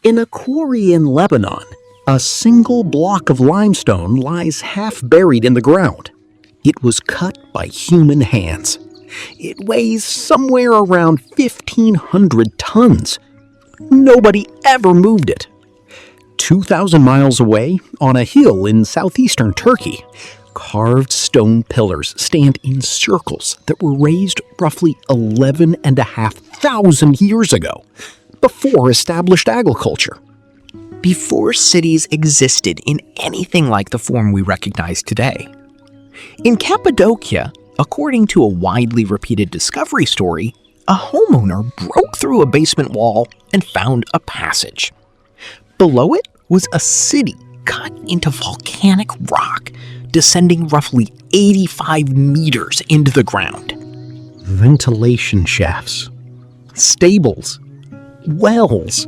In a quarry in Lebanon, a single block of limestone lies half buried in the ground. It was cut by human hands. It weighs somewhere around 1,500 tons. Nobody ever moved it. 2,000 miles away, on a hill in southeastern Turkey, carved stone pillars stand in circles that were raised roughly 11,500 years ago, before established agriculture. Before cities existed in anything like the form we recognize today. In Cappadocia, according to a widely repeated discovery story, a homeowner broke through a basement wall and found a passage. Below it was a city cut into volcanic rock, descending roughly 85 meters into the ground. Ventilation shafts, stables, wells,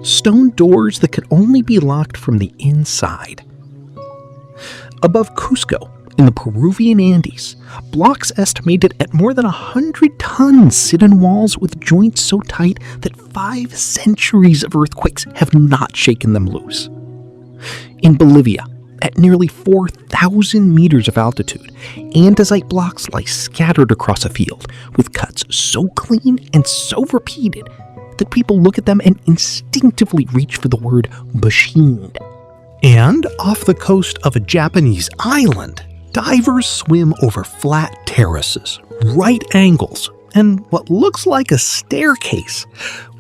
stone doors that could only be locked from the inside. Above Cusco, in the Peruvian Andes, blocks estimated at more than 100 tons sit in walls with joints so tight that 5 centuries of earthquakes have not shaken them loose. In Bolivia, at nearly 4,000 meters of altitude, andesite blocks lie scattered across a field, with cuts so clean and so repeated that people look at them and instinctively reach for the word machined. And off the coast of a Japanese island, divers swim over flat terraces, right angles, and what looks like a staircase,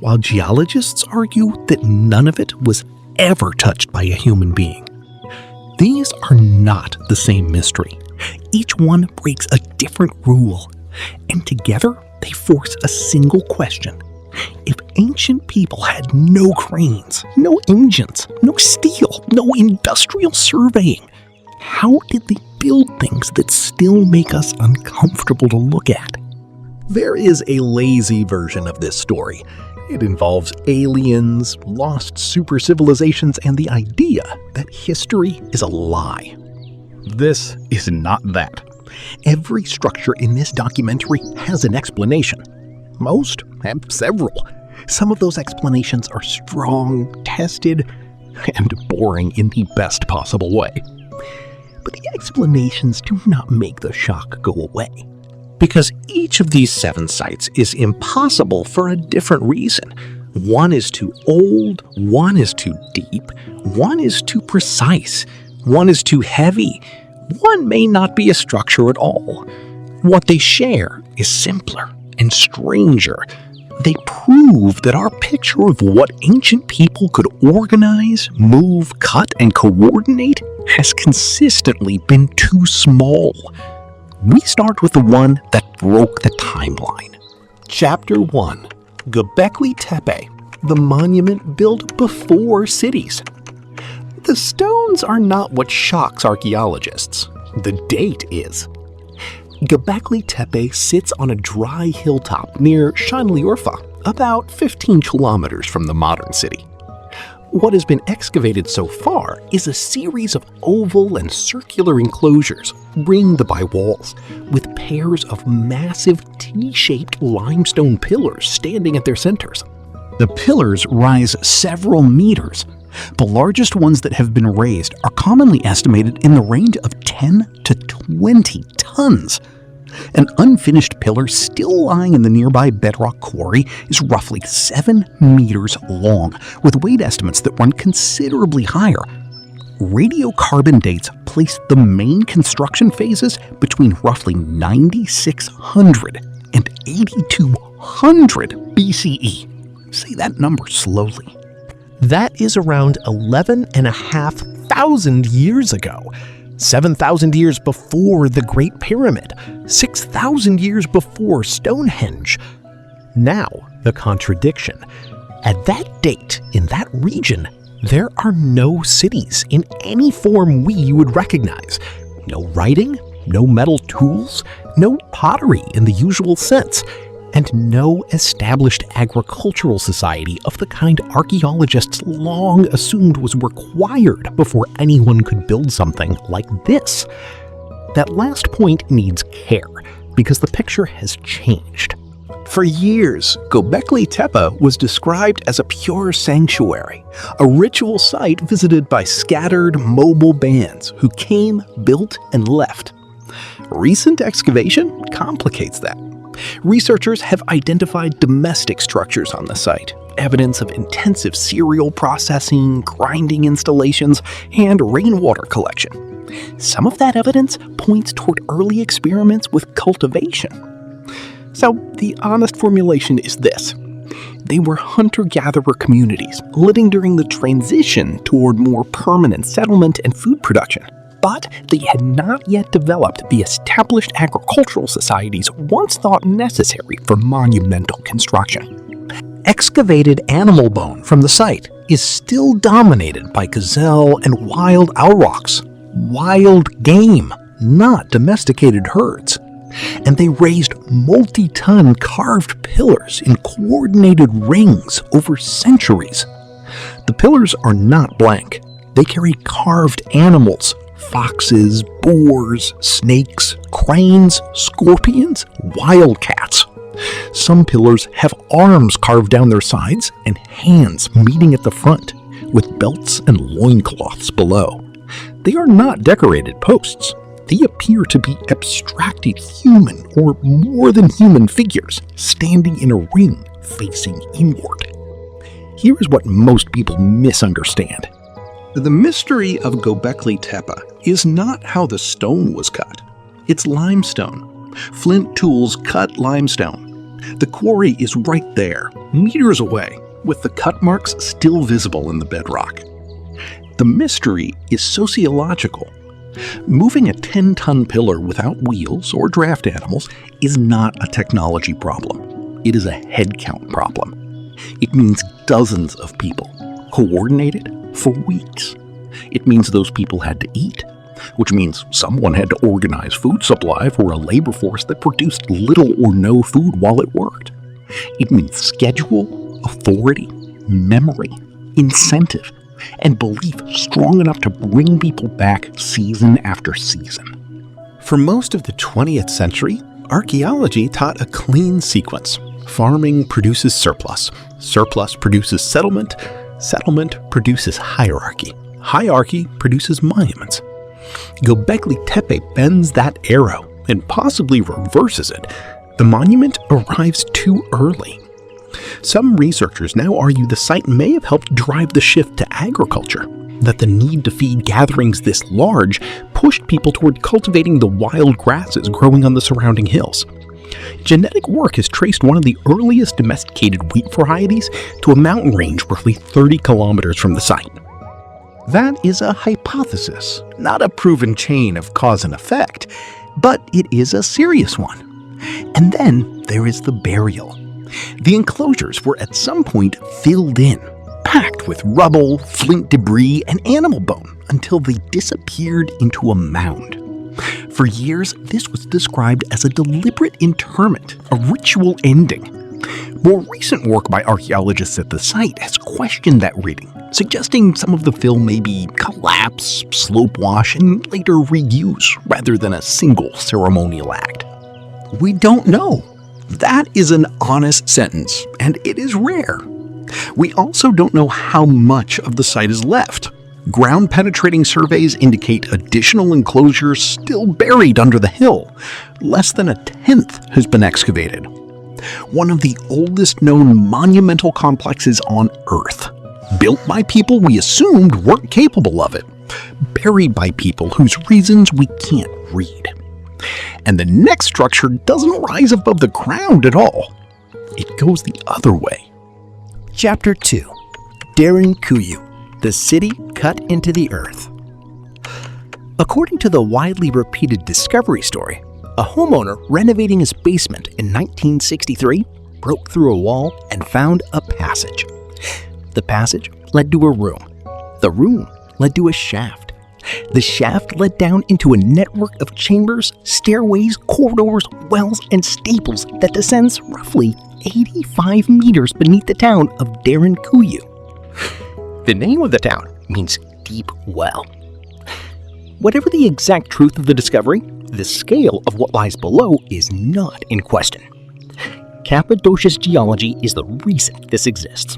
while geologists argue that none of it was ever touched by a human being. These are not the same mystery. Each one breaks a different rule, and together they force a single question. If ancient people had no cranes, no engines, no steel, no industrial surveying, how did they build things that still make us uncomfortable to look at? There is a lazy version of this story. It involves aliens, lost super civilizations, and the idea that history is a lie. This is not that. Every structure in this documentary has an explanation. Most have several. Some of those explanations are strong, tested, and boring in the best possible way. But the explanations do not make the shock go away. Because each of these 7 sites is impossible for a different reason. One is too old, one is too deep, one is too precise, one is too heavy, one may not be a structure at all. What they share is simpler and stranger. They prove that our picture of what ancient people could organize, move, cut, and coordinate has consistently been too small. We start with the one that broke the timeline. Chapter 1. Göbekli Tepe, the monument built before cities. The stones are not what shocks archaeologists. The date is. Göbekli Tepe sits on a dry hilltop near Şanlıurfa, about 15 kilometers from the modern city. What has been excavated so far is a series of oval and circular enclosures, ringed by walls, with pairs of massive T-shaped limestone pillars standing at their centers. The pillars rise several meters. The largest ones that have been raised are commonly estimated in the range of 10 to 20 tons. An unfinished pillar still lying in the nearby bedrock quarry is roughly 7 meters long, with weight estimates that run considerably higher. Radiocarbon dates place the main construction phases between roughly 9,600 and 8,200 BCE. Say that number slowly. That is around 11,500 years ago. 7,000 years before the Great Pyramid, 6,000 years before Stonehenge. Now, the contradiction. At that date, in that region, there are no cities in any form we would recognize. No writing, no metal tools, no pottery in the usual sense, and no established agricultural society of the kind archaeologists long assumed was required before anyone could build something like this. That last point needs care, because the picture has changed. For years, Göbekli Tepe was described as a pure sanctuary, a ritual site visited by scattered, mobile bands who came, built, and left. Recent excavation complicates that. Researchers have identified domestic structures on the site, evidence of intensive cereal processing, grinding installations, and rainwater collection. Some of that evidence points toward early experiments with cultivation. So, the honest formulation is this. They were hunter-gatherer communities living during the transition toward more permanent settlement and food production. But they had not yet developed the established agricultural societies once thought necessary for monumental construction. Excavated animal bone from the site is still dominated by gazelle and wild aurochs, wild game, not domesticated herds. And they raised multi-ton carved pillars in coordinated rings over centuries. The pillars are not blank. They carry carved animals, foxes, boars, snakes, cranes, scorpions, wildcats. Some pillars have arms carved down their sides and hands meeting at the front, with belts and loincloths below. They are not decorated posts. They appear to be abstracted human or more than human figures standing in a ring facing inward. Here is what most people misunderstand. The mystery of Göbekli Tepe is not how the stone was cut. It's limestone. Flint tools cut limestone. The quarry is right there, meters away, with the cut marks still visible in the bedrock. The mystery is sociological. Moving a 10-ton pillar without wheels or draft animals is not a technology problem. It is a headcount problem. It means dozens of people, coordinated for weeks. It means those people had to eat, which means someone had to organize food supply for a labor force that produced little or no food while it worked. It means schedule, authority, memory, incentive, and belief strong enough to bring people back season after season. For most of the 20th century, archaeology taught a clean sequence. Farming produces surplus. Surplus produces settlement. Settlement produces hierarchy. Hierarchy produces monuments. Göbekli Tepe bends that arrow and possibly reverses it. The monument arrives too early. Some researchers now argue the site may have helped drive the shift to agriculture, that the need to feed gatherings this large pushed people toward cultivating the wild grasses growing on the surrounding hills. Genetic work has traced one of the earliest domesticated wheat varieties to a mountain range roughly 30 kilometers from the site. That is a hypothesis, not a proven chain of cause and effect, but it is a serious one. And then there is the burial. The enclosures were at some point filled in, packed with rubble, flint debris, and animal bone until they disappeared into a mound. For years, this was described as a deliberate interment, a ritual ending. More recent work by archaeologists at the site has questioned that reading, suggesting some of the fill may be collapse, slope wash, and later reuse rather than a single ceremonial act. We don't know. That is an honest sentence, and it is rare. We also don't know how much of the site is left. Ground-penetrating surveys indicate additional enclosures still buried under the hill. Less than 1/10 has been excavated. One of the oldest known monumental complexes on Earth. Built by people we assumed weren't capable of it. Buried by people whose reasons we can't read. And the next structure doesn't rise above the ground at all. It goes the other way. Chapter 2. Derinkuyu, the city cut into the earth. According to the widely repeated discovery story, a homeowner renovating his basement in 1963 broke through a wall and found a passage. The passage led to a room. The room led to a shaft. The shaft led down into a network of chambers, stairways, corridors, wells, and staples that descends roughly 85 meters beneath the town of Derinkuyu. The name of the town means deep well. Whatever the exact truth of the discovery, the scale of what lies below is not in question. Cappadocia's geology is the reason this exists.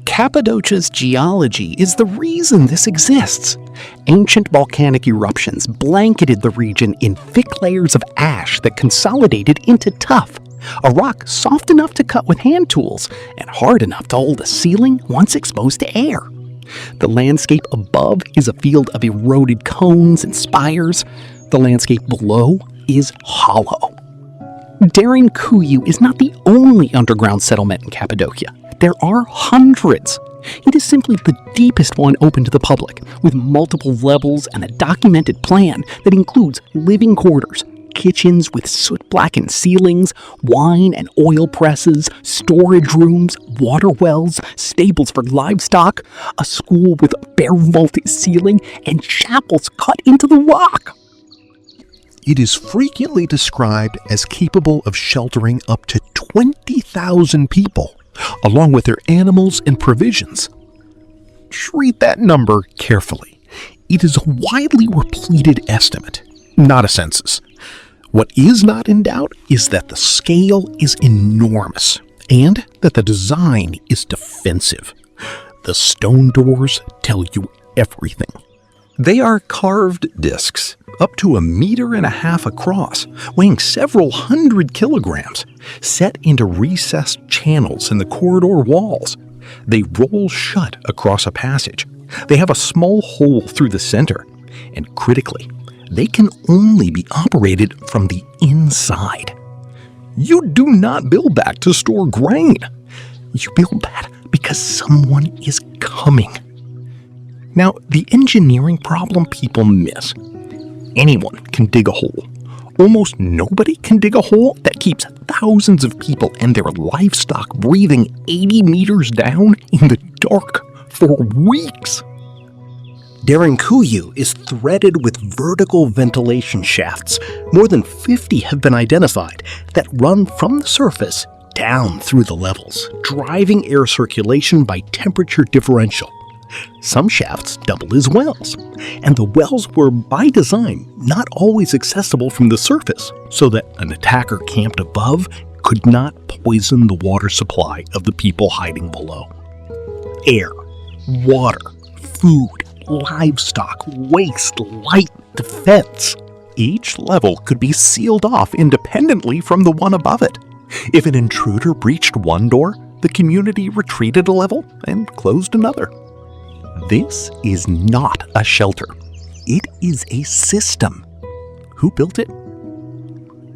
Cappadocia's geology is the reason this exists. Ancient volcanic eruptions blanketed the region in thick layers of ash that consolidated into tuff, a rock soft enough to cut with hand tools and hard enough to hold a ceiling once exposed to air. The landscape above is a field of eroded cones and spires. The landscape below is hollow. Derinkuyu is not the only underground settlement in Cappadocia. There are hundreds. It is simply the deepest one open to the public, with multiple levels and a documented plan that includes living quarters, kitchens with soot-blackened ceilings, wine and oil presses, storage rooms, water wells, stables for livestock, a school with a bare vaulted ceiling, and chapels cut into the rock. It is frequently described as capable of sheltering up to 20,000 people, along with their animals and provisions. Treat that number carefully. It is a widely repeated estimate, not a census. What is not in doubt is that the scale is enormous and that the design is defensive. The stone doors tell you everything. They are carved discs, up to 1.5 meters across, weighing several hundred kilograms, set into recessed channels in the corridor walls. They roll shut across a passage. They have a small hole through the center, and critically, they can only be operated from the inside. You do not build that to store grain. You build that because someone is coming. Now, the engineering problem people miss. Anyone can dig a hole. Almost nobody can dig a hole that keeps thousands of people and their livestock breathing 80 meters down in the dark for weeks. Derinkuyu is threaded with vertical ventilation shafts. More than 50 have been identified that run from the surface down through the levels, driving air circulation by temperature differential. Some shafts double as wells, and the wells were, by design, not always accessible from the surface, so that an attacker camped above could not poison the water supply of the people hiding below. Air, water, food, livestock, waste, light, defense. Each level could be sealed off independently from the one above it. If an intruder breached one door, the community retreated a level and closed another. This is not a shelter. It is a system. Who built it?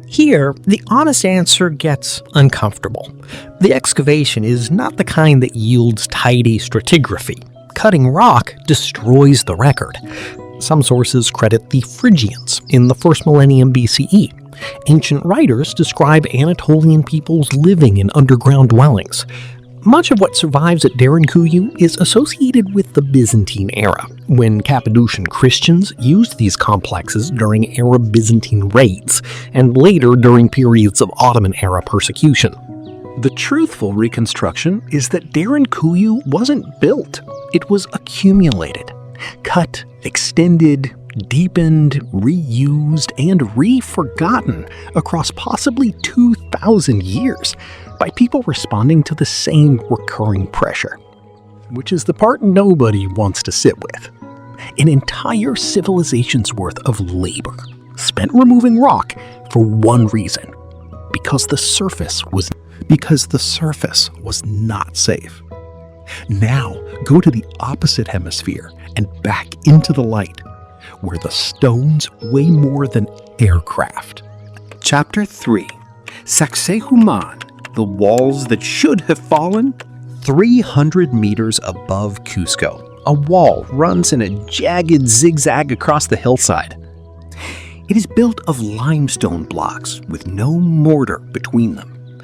Here, the honest answer gets uncomfortable. The excavation is not the kind that yields tidy stratigraphy. Cutting rock destroys the record. Some sources credit the Phrygians in the 1st millennium BCE. Ancient writers describe Anatolian peoples living in underground dwellings. Much of what survives at Derinkuyu is associated with the Byzantine era, when Cappadocian Christians used these complexes during Arab-Byzantine raids, and later during periods of Ottoman-era persecution. The truthful reconstruction is that Derinkuyu wasn't built. It was accumulated, cut, extended, deepened, reused, and re-forgotten across possibly 2,000 years by people responding to the same recurring pressure, which is the part nobody wants to sit with. An entire civilization's worth of labor spent removing rock for one reason: because the surface was not safe. Now go to the opposite hemisphere and back into the light, where the stones weigh more than aircraft. Chapter 3. Sacsayhuamán, the walls that should have fallen. 300 meters above Cusco, a wall runs in a jagged zigzag across the hillside. It is built of limestone blocks with no mortar between them.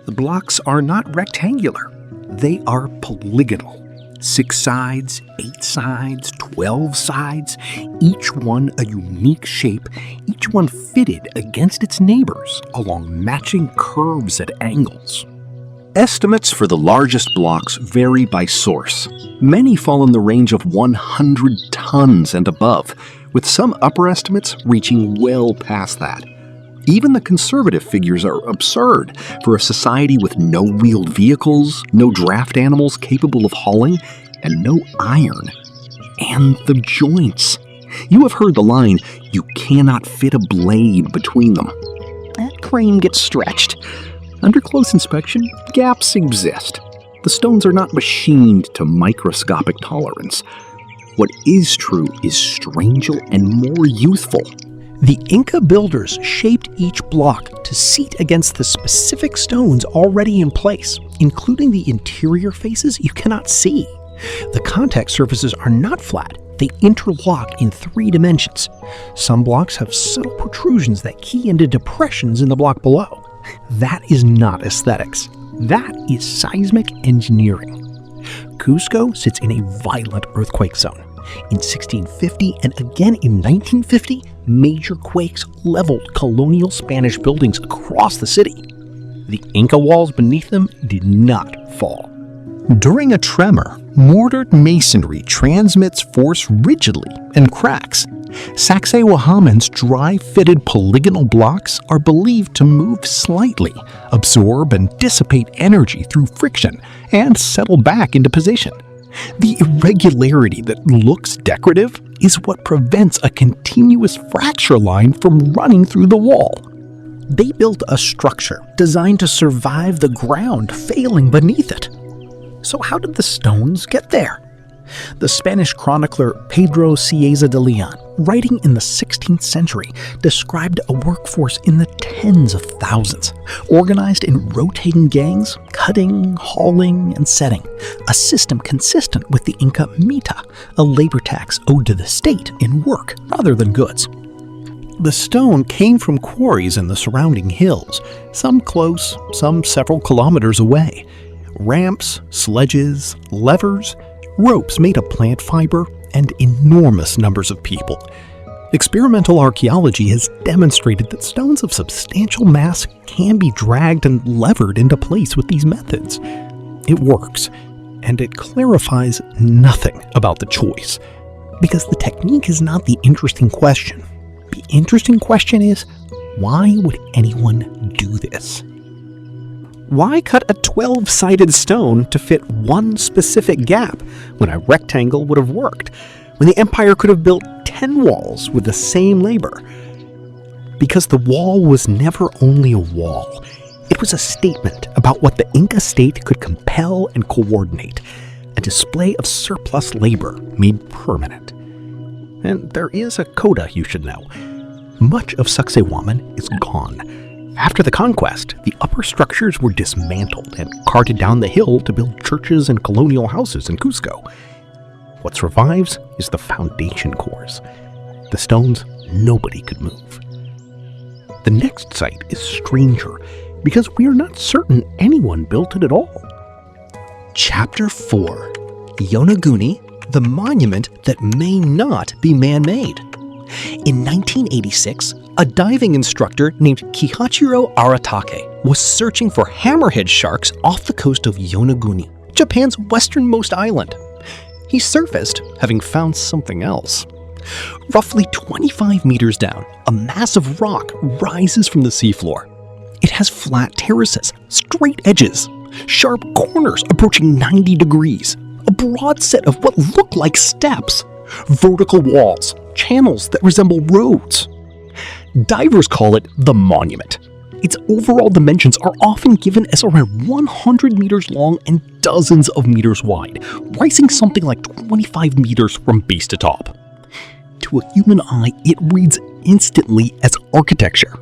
The blocks are not rectangular. They are polygonal. 6 sides, 8 sides, 12 sides, each one a unique shape, each one fitted against its neighbors along matching curves at angles. Estimates for the largest blocks vary by source. Many fall in the range of 100 tons and above, with some upper estimates reaching well past that. Even the conservative figures are absurd for a society with no wheeled vehicles, no draft animals capable of hauling, and no iron. And the joints. You have heard the line, "You cannot fit a blade between them." That claim gets stretched. Under close inspection, gaps exist. The stones are not machined to microscopic tolerance. What is true is stranger and more youthful. The Inca builders shaped each block to seat against the specific stones already in place, including the interior faces you cannot see. The contact surfaces are not flat, they interlock in 3 dimensions. Some blocks have subtle protrusions that key into depressions in the block below. That is not aesthetics. That is seismic engineering. Cusco sits in a violent earthquake zone. In 1650 and again in 1950, major quakes leveled colonial Spanish buildings across the city. The Inca walls beneath them did not fall. During a tremor, mortared masonry transmits force rigidly and cracks. Sacsayhuamán's dry-fitted polygonal blocks are believed to move slightly, absorb and dissipate energy through friction, and settle back into position. The irregularity that looks decorative is what prevents a continuous fracture line from running through the wall. They built a structure designed to survive the ground failing beneath it. So how did the stones get there? The Spanish chronicler Pedro Cieza de Leon, writing in the 16th century, described a workforce in the tens of thousands, organized in rotating gangs, cutting, hauling, and setting, a system consistent with the Inca mita, a labor tax owed to the state in work rather than goods. The stone came from quarries in the surrounding hills, some close, some several kilometers away. Ramps, sledges, levers, ropes made of plant fiber, and enormous numbers of people. Experimental archaeology has demonstrated that stones of substantial mass can be dragged and levered into place with these methods. It works, and it clarifies nothing about the choice, because the technique is not the interesting question. The interesting question is, why would anyone do this? Why cut a 12-sided stone to fit one specific gap when a rectangle would have worked, when the empire could have built 10 walls with the same labor? Because the wall was never only a wall. It was a statement about what the Inca state could compel and coordinate, a display of surplus labor made permanent. And there is a coda you should know. Much of Sacsayhuamán is gone. After the conquest, the upper structures were dismantled and carted down the hill to build churches and colonial houses in Cusco. What survives is the foundation cores, the stones nobody could move. The next site is stranger, because we are not certain anyone built it at all. Chapter 4: Yonaguni, the monument that may not be man-made. In 1986, a diving instructor named Kihachiro Aratake was searching for hammerhead sharks off the coast of Yonaguni, Japan's westernmost island. He surfaced, having found something else. Roughly 25 meters down, a mass of rock rises from the seafloor. It has flat terraces, straight edges, sharp corners approaching 90 degrees, a broad set of what look like steps, vertical walls, channels that resemble roads. Divers call it the monument. Its overall dimensions are often given as around 100 meters long and dozens of meters wide, rising something like 25 meters from base to top. To a human eye, it reads instantly as architecture.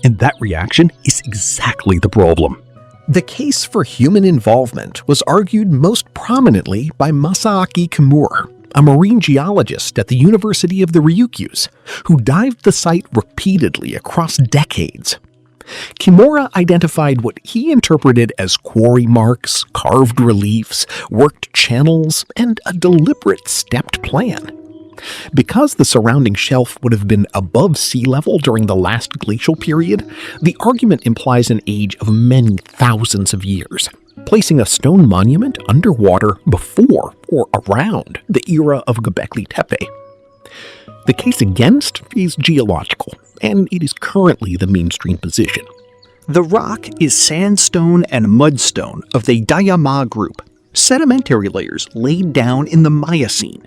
And that reaction is exactly the problem. The case for human involvement was argued most prominently by Masaaki Kimura, a marine geologist at the University of the Ryukyus, who dived the site repeatedly across decades. Kimura identified what he interpreted as quarry marks, carved reliefs, worked channels, and a deliberate stepped plan. Because the surrounding shelf would have been above sea level during the last glacial period, the argument implies an age of many thousands of years, placing a stone monument underwater before or around the era of Göbekli Tepe. The case against is geological, and it is currently the mainstream position. The rock is sandstone and mudstone of the Diamond group, sedimentary layers laid down in the Miocene.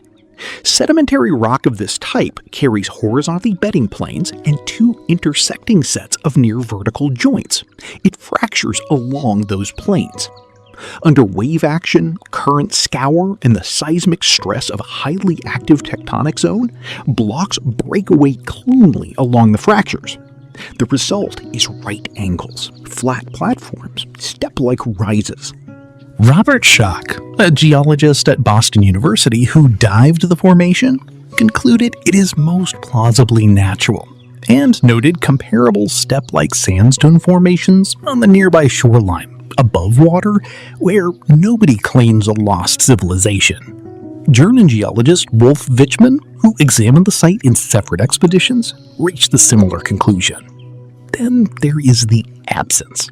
Sedimentary rock of this type carries horizontally bedding planes and two intersecting sets of near vertical joints. It fractures along those planes. Under wave action, current scour, and the seismic stress of a highly active tectonic zone, blocks break away cleanly along the fractures. The result is right angles, flat platforms, step-like rises. Robert Schoch, a geologist at Boston University who dived the formation, concluded it is most plausibly natural, and noted comparable step-like sandstone formations on the nearby shoreline, above water, where nobody claims a lost civilization. German geologist Wolf Wichmann, who examined the site in separate expeditions, reached a similar conclusion. Then there is the absence.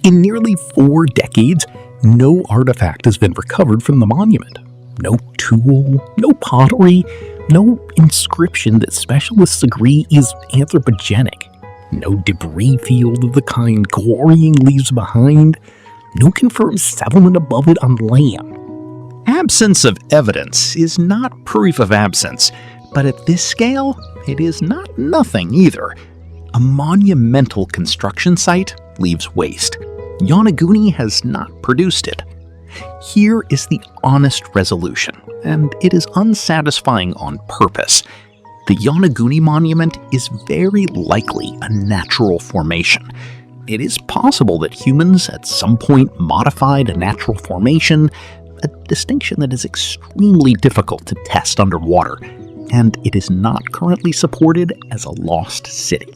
In nearly 4 decades, no artifact has been recovered from the monument. No tool, no pottery, no inscription that specialists agree is anthropogenic. No debris field of the kind quarrying leaves behind. No confirmed settlement above it on land. Absence of evidence is not proof of absence, but at this scale, it is not nothing either. A monumental construction site leaves waste. Yonaguni has not produced it. Here is the honest resolution, and it is unsatisfying on purpose. The Yonaguni monument is very likely a natural formation. It is possible that humans at some point modified a natural formation, a distinction that is extremely difficult to test underwater, and it is not currently supported as a lost city.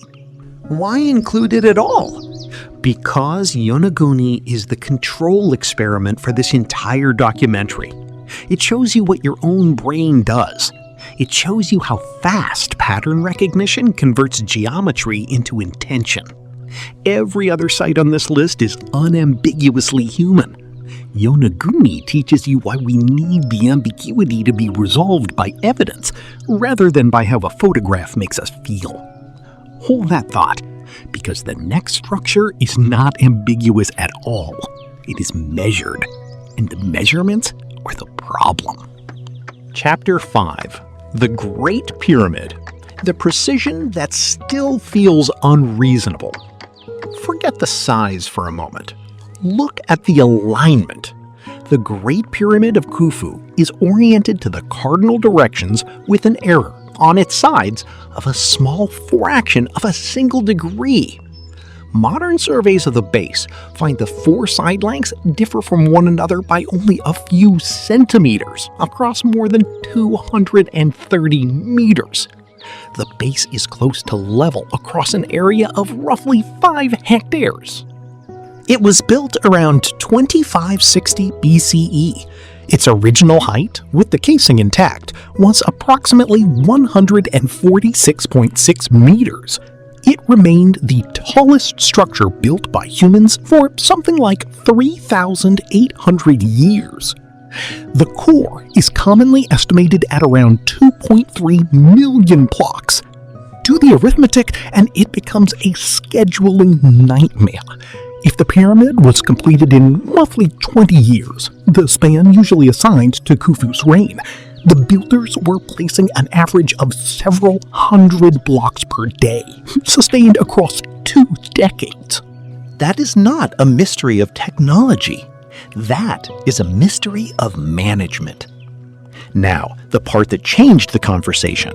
Why include it at all? Because Yonaguni is the control experiment for this entire documentary. It shows you what your own brain does. It shows you how fast pattern recognition converts geometry into intention. Every other site on this list is unambiguously human. Yonaguni teaches you why we need the ambiguity to be resolved by evidence, rather than by how a photograph makes us feel. Hold that thought, because the next structure is not ambiguous at all. It is measured, and the measurements are the problem. Chapter 5. The Great Pyramid. The precision that still feels unreasonable. Forget the size for a moment. Look at the alignment. The Great Pyramid of Khufu is oriented to the cardinal directions with an error on its sides of a small fraction of a single degree. Modern surveys of the base find the 4 side lengths differ from one another by only a few centimeters across more than 230 meters. The base is close to level across an area of roughly 5 hectares. It was built around 2560 BCE. Its original height, with the casing intact, was approximately 146.6 meters. It remained the tallest structure built by humans for something like 3,800 years. The core is commonly estimated at around 2.3 million blocks. Do the arithmetic and it becomes a scheduling nightmare. If the pyramid was completed in roughly 20 years, the span usually assigned to Khufu's reign, the builders were placing an average of several hundred blocks per day, sustained across 2 decades. That is not a mystery of technology. That is a mystery of management. Now, the part that changed the conversation.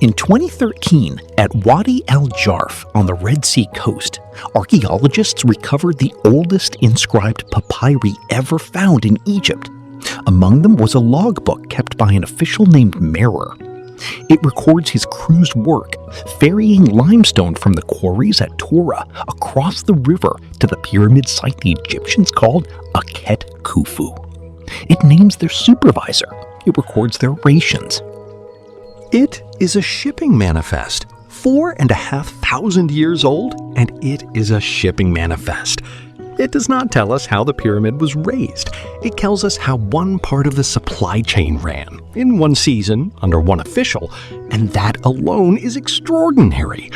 In 2013, at Wadi al-Jarf on the Red Sea coast, archaeologists recovered the oldest inscribed papyri ever found in Egypt. Among them was a logbook kept by an official named Merer. It records his crew's work, ferrying limestone from the quarries at Tura across the river to the pyramid site the Egyptians called Akhet Khufu. It names their supervisor. It records their rations. It is a shipping manifest, 4,500 years old, and it is a shipping manifest. It does not tell us how the pyramid was raised. It tells us how one part of the supply chain ran, in one season, under one official, and that alone is extraordinary.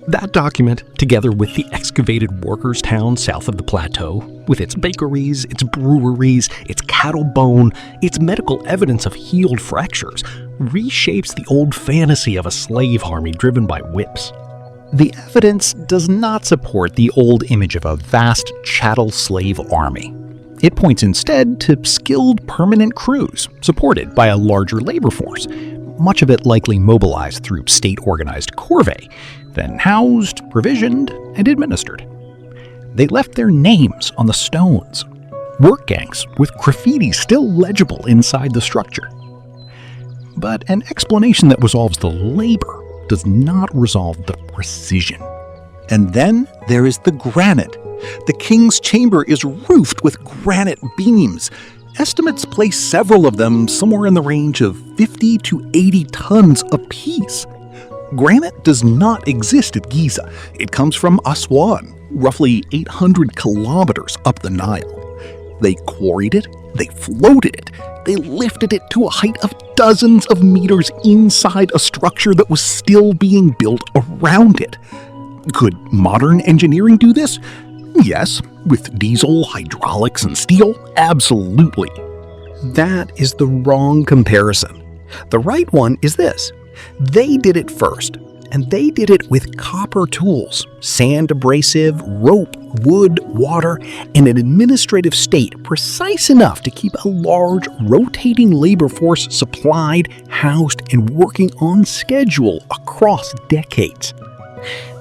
That document, together with the excavated workers' town south of the plateau, with its bakeries, its breweries, its cattle bone, its medical evidence of healed fractures, reshapes the old fantasy of a slave army driven by whips. The evidence does not support the old image of a vast chattel slave army. It points instead to skilled permanent crews, supported by a larger labor force, much of it likely mobilized through state-organized corvée, then housed, provisioned, and administered. They left their names on the stones, work gangs with graffiti still legible inside the structure. But an explanation that resolves the labor does not resolve the precision. And then there is the granite. The king's chamber is roofed with granite beams. Estimates place several of them somewhere in the range of 50 to 80 tons apiece. Granite does not exist at Giza. It comes from Aswan, roughly 800 kilometers up the Nile. They quarried it, they floated it, they lifted it to a height of dozens of meters inside a structure that was still being built around it. Could modern engineering do this? Yes. With diesel, hydraulics, and steel? Absolutely. That is the wrong comparison. The right one is this. They did it first, and they did it with copper tools, sand abrasive, rope, wood, water, and an administrative state precise enough to keep a large, rotating labor force supplied, housed, and working on schedule across decades.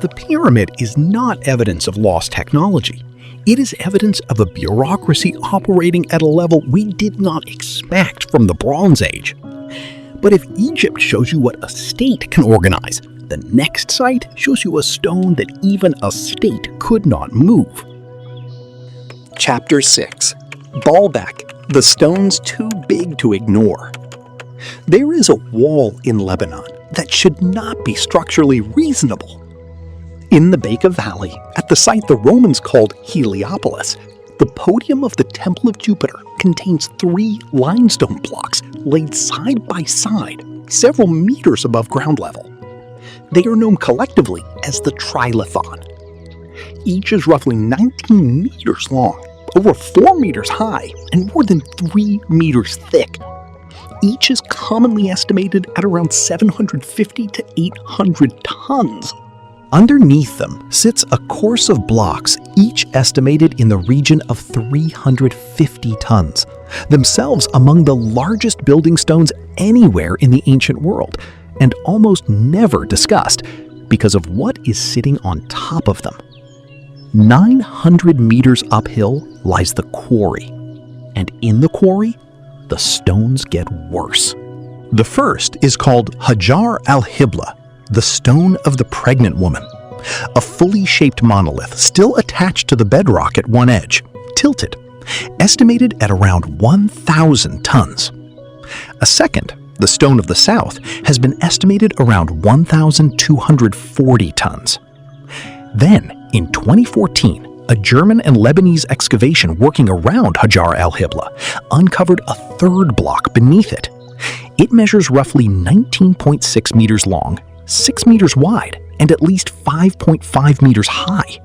The pyramid is not evidence of lost technology. It is evidence of a bureaucracy operating at a level we did not expect from the Bronze Age. But if Egypt shows you what a state can organize, the next site shows you a stone that even a state could not move. Chapter 6. Baalbek, the stones too big to ignore. There is a wall in Lebanon that should not be structurally reasonable. In the Bekaa Valley, at the site the Romans called Heliopolis, the podium of the Temple of Jupiter contains 3 limestone blocks laid side by side, several meters above ground level. They are known collectively as the Trilithon. Each is roughly 19 meters long, over 4 meters high, and more than 3 meters thick. Each is commonly estimated at around 750 to 800 tons. Underneath them sits a course of blocks, each estimated in the region of 350 tons, themselves among the largest building stones anywhere in the ancient world, and almost never discussed because of what is sitting on top of them. 900 meters uphill lies the quarry, and in the quarry, the stones get worse. The first is called Hajar al-Hibla, the stone of the pregnant woman, a fully shaped monolith still attached to the bedrock at one edge, tilted, estimated at around 1,000 tons. A second, the stone of the south, has been estimated around 1,240 tons. Then, in 2014, a German and Lebanese excavation working around Hajar al-Hibla uncovered a third block beneath it. It measures roughly 19.6 meters long, 6 meters wide, and at least 5.5 meters high.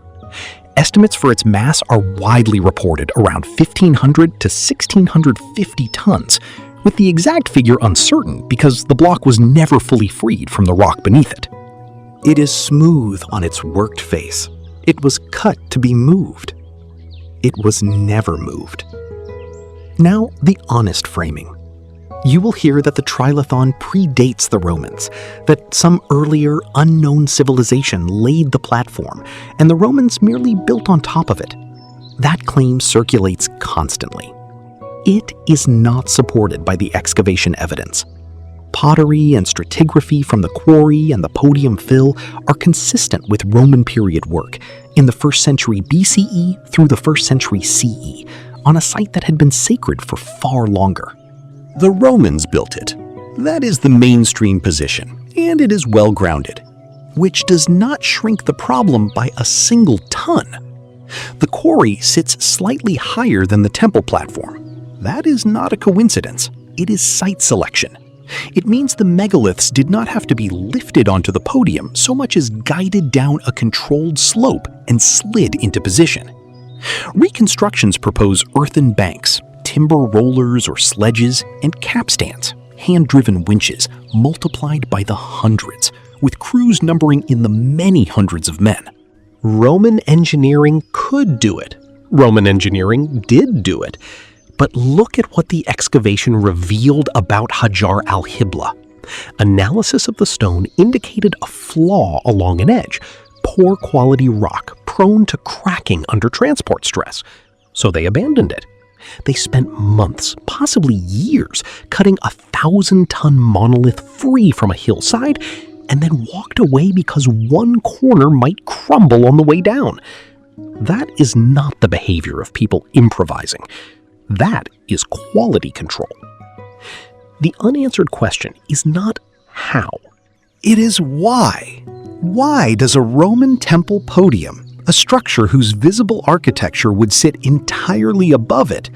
Estimates for its mass are widely reported around 1,500 to 1,650 tons, with the exact figure uncertain because the block was never fully freed from the rock beneath it. It is smooth on its worked face. It was cut to be moved. It was never moved. Now, the honest framing. You will hear that the Trilithon predates the Romans, that some earlier, unknown civilization laid the platform, and the Romans merely built on top of it. That claim circulates constantly. It is not supported by the excavation evidence. Pottery and stratigraphy from the quarry and the podium fill are consistent with Roman period work in the 1st century BCE through the 1st century CE, on a site that had been sacred for far longer. The Romans built it. That is the mainstream position, and it is well grounded, which does not shrink the problem by a single ton. The quarry sits slightly higher than the temple platform. That is not a coincidence. It is site selection. It means the megaliths did not have to be lifted onto the podium so much as guided down a controlled slope and slid into position. Reconstructions propose earthen banks, timber rollers or sledges, and capstans, hand-driven winches multiplied by the hundreds, with crews numbering in the many hundreds of men. Roman engineering could do it. Roman engineering did do it. But look at what the excavation revealed about Hajar al-Hibla. Analysis of the stone indicated a flaw along an edge, poor quality rock prone to cracking under transport stress. So they abandoned it. They spent months, possibly years, cutting a 1,000-ton monolith free from a hillside and then walked away because one corner might crumble on the way down. That is not the behavior of people improvising. That is quality control. The unanswered question is not how. It is why. Why does a Roman temple podium, a structure whose visible architecture would sit entirely above it,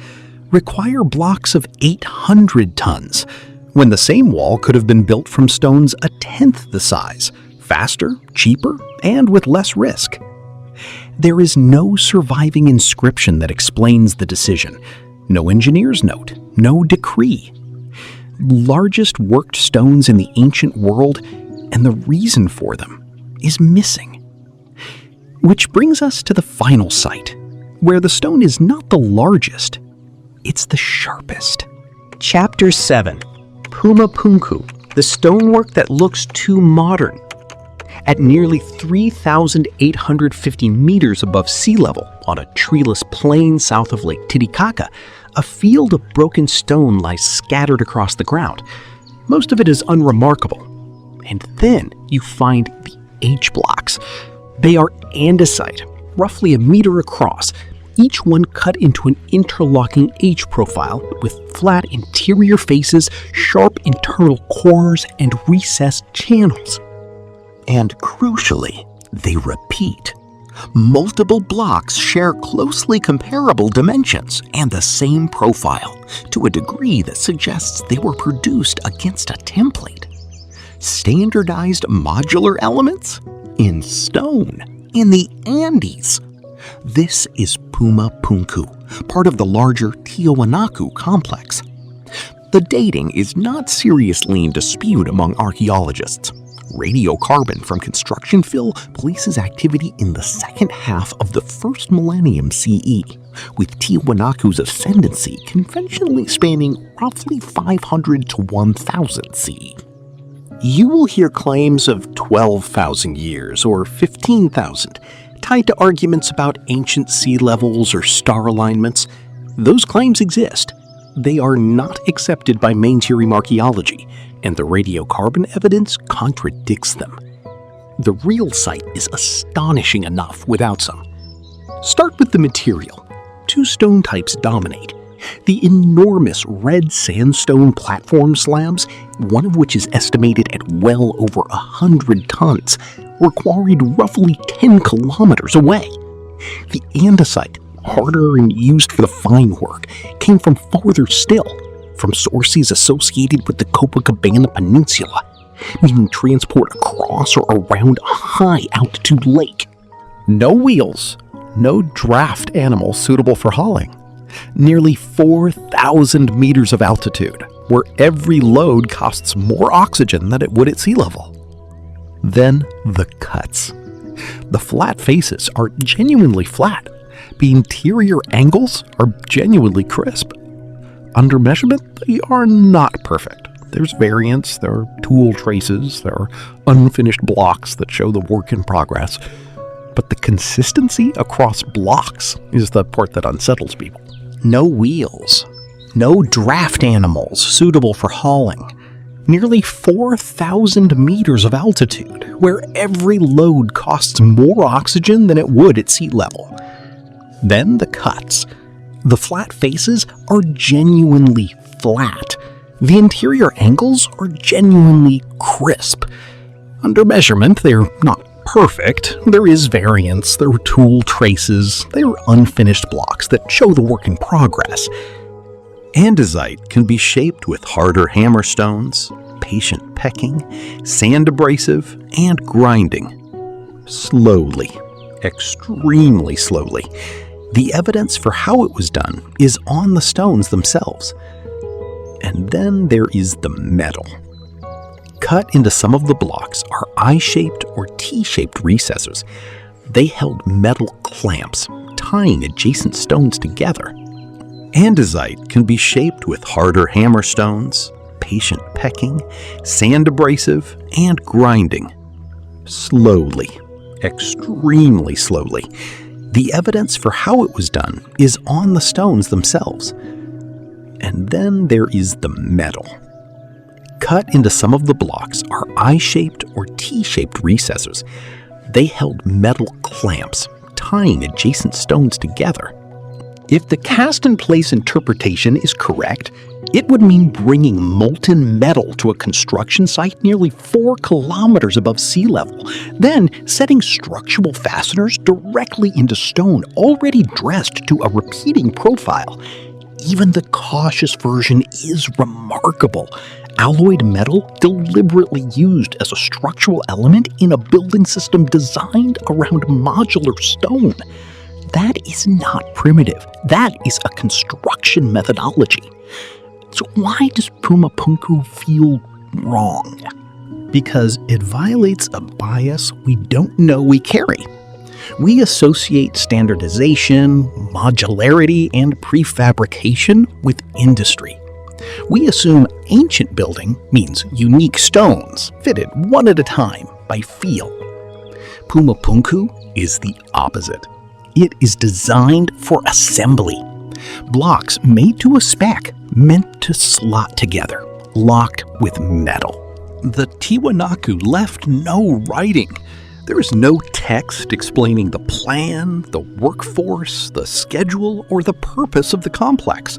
require blocks of 800 tons, when the same wall could have been built from stones a tenth the size, faster, cheaper, and with less risk? There is no surviving inscription that explains the decision. No engineer's note, no decree. Largest worked stones in the ancient world, and the reason for them is missing. Which brings us to the final site, where the stone is not the largest, it's the sharpest. Chapter 7. Puma Punku, the stonework that looks too modern. At nearly 3,850 meters above sea level, on a treeless plain south of Lake Titicaca, a field of broken stone lies scattered across the ground. Most of it is unremarkable. And then you find the H-blocks. They are andesite, roughly a meter across, each one cut into an interlocking H-profile with flat interior faces, sharp internal cores, and recessed channels. And crucially, they repeat. Multiple blocks share closely comparable dimensions and the same profile, to a degree that suggests they were produced against a template. Standardized modular elements? In stone, in the Andes. This is Puma Punku, part of the larger Tiwanaku complex. The dating is not seriously in dispute among archaeologists. Radiocarbon from construction fill places activity in the second half of the first millennium CE, with Tiwanaku's ascendancy conventionally spanning roughly 500 to 1000 CE. You will hear claims of 12,000 years or 15,000, tied to arguments about ancient sea levels or star alignments. Those claims exist. They are not accepted by mainstream archaeology, and the radiocarbon evidence contradicts them. The real site is astonishing enough without some. Start with the material. Two stone types dominate. The enormous red sandstone platform slabs, one of which is estimated at well over 100 tons, were quarried roughly 10 kilometers away. The andesite, harder and used for the fine work, came from farther still, from sources associated with the Copacabana Peninsula, meaning transport across or around a high-altitude lake. No wheels, no draft animal suitable for hauling. Nearly 4,000 meters of altitude, where every load costs more oxygen than it would at sea level. Then the cuts. The flat faces are genuinely flat. The interior angles are genuinely crisp. Under measurement, they are not perfect. There's variance, there are tool traces, there are unfinished blocks that show the work in progress. But the consistency across blocks is the part that unsettles people. No wheels, no draft animals suitable for hauling. Nearly 4,000 meters of altitude, where every load costs more oxygen than it would at sea level. Then the cuts. The flat faces are genuinely flat. The interior angles are genuinely crisp. Under measurement, they're not perfect. There is variance, there are tool traces, there are unfinished blocks that show the work in progress. Andesite can be shaped with harder hammerstones, patient pecking, sand abrasive, and grinding. Slowly, extremely slowly. The evidence for how it was done is on the stones themselves. And then there is the metal. Cut into some of the blocks are I-shaped or T-shaped recesses. They held metal clamps, tying adjacent stones together. Andesite can be shaped with harder hammerstones, patient pecking, sand abrasive, and grinding. Slowly, extremely slowly. The evidence for how it was done is on the stones themselves. And then there is the metal. Cut into some of the blocks are I-shaped or T-shaped recesses. They held metal clamps, tying adjacent stones together. If the cast-in-place interpretation is correct, it would mean bringing molten metal to a construction site nearly 4 kilometers above sea level, then setting structural fasteners directly into stone already dressed to a repeating profile. Even the cautious version is remarkable. Alloyed metal deliberately used as a structural element in a building system designed around modular stone. That is not primitive. That is a construction methodology. So why does Puma Punku feel wrong? Because it violates a bias we don't know we carry. We associate standardization, modularity, and prefabrication with industry. We assume ancient building means unique stones, fitted one at a time by feel. Puma Punku is the opposite. It is designed for assembly. Blocks made to a spec, meant to slot together, locked with metal. The Tiwanaku left no writing. There is no text explaining the plan, the workforce, the schedule, or the purpose of the complex.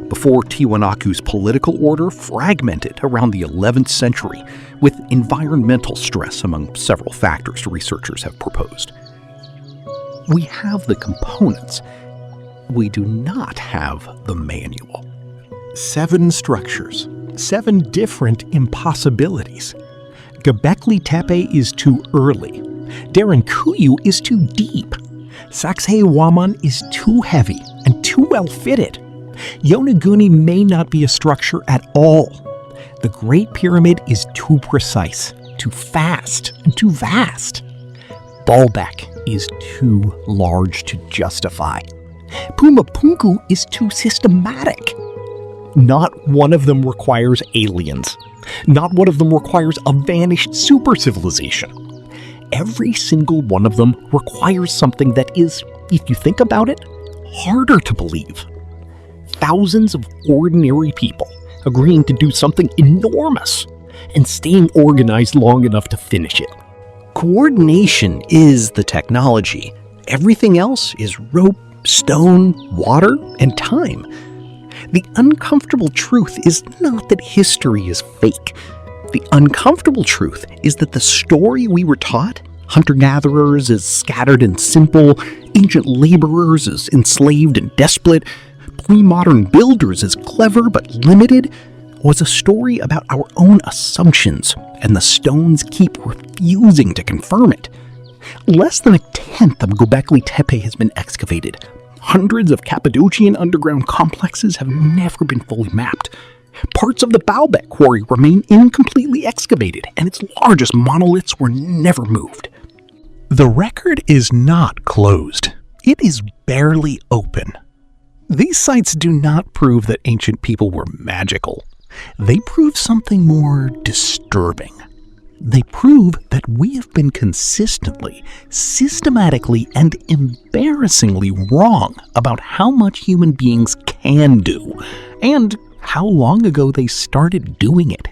Before Tiwanaku's political order fragmented around the 11th century, with environmental stress among several factors researchers have proposed. We have the components. We do not have the manual. 7 structures, 7 different impossibilities. Göbekli Tepe is too early. Derinkuyu is too deep. Sacsayhuamán is too heavy and too well fitted. Yonaguni may not be a structure at all. The Great Pyramid is too precise, too fast, and too vast. Baalbek is too large to justify. Puma Punku is too systematic. Not one of them requires aliens. Not one of them requires a vanished super civilization. Every single one of them requires something that is, if you think about it, harder to believe. Thousands of ordinary people agreeing to do something enormous and staying organized long enough to finish it. Coordination is the technology. Everything else is rope, stone, water, and time. The uncomfortable truth is not that history is fake. The uncomfortable truth is that the story we were taught, hunter-gatherers as scattered and simple, ancient laborers as enslaved and desperate, pre-modern builders as clever but limited, was a story about our own assumptions, and the stones keep refusing to confirm it. Less than 1/10 of Göbekli Tepe has been excavated. Hundreds of Cappadocian underground complexes have never been fully mapped. Parts of the Baalbek quarry remain incompletely excavated, and its largest monoliths were never moved. The record is not closed. It is barely open. These sites do not prove that ancient people were magical. They prove something more disturbing. They prove that we have been consistently, systematically, and embarrassingly wrong about how much human beings can do, and how long ago they started doing it.